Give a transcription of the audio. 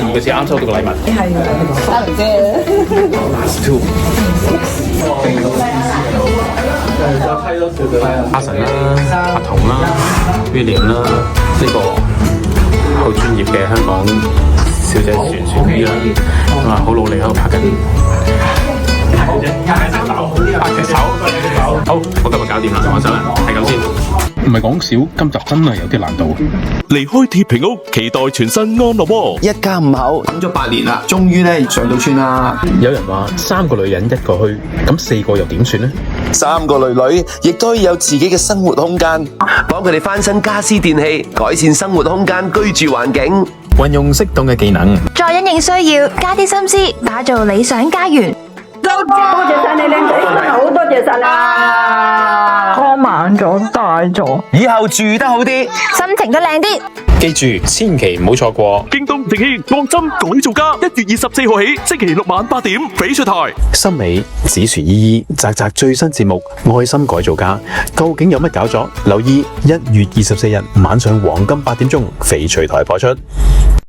而家先啱收到個禮物。係得唔知Last two。阿神啦，阿童啦，William 啦，呢個好專業嘅香港小姐船魚啦，好努力喺度拍緊。拍隻手，好，我今日搞掂啦，我走啦，係咁先。唔係講笑，今集真係有啲難度。離開鐵皮屋，期待全新安樂窩。一家五口等咗8年啦，終於咧上到村啦。有人話3個女人1個墟，咁4個又點算呢？3個女亦都可以有自己嘅生活空間，幫佢哋翻新家私電器，改善生活空間居住環境，運用適當嘅技能，再因應需要加啲心思，打造理想家園。多謝晒你靚仔，真係好多謝晒啦！裝滿咗大咗，以後住得好啲，心情都靚啲。記住，千祈唔好錯過京東定興黃針改造家，1月24號起，星期六晚8點翡翠台。森美、子璇依依、澤澤最新節目《愛心改造家》，究竟有乜搞作？留意1月24日晚上黃金8點鐘翡翠台播出。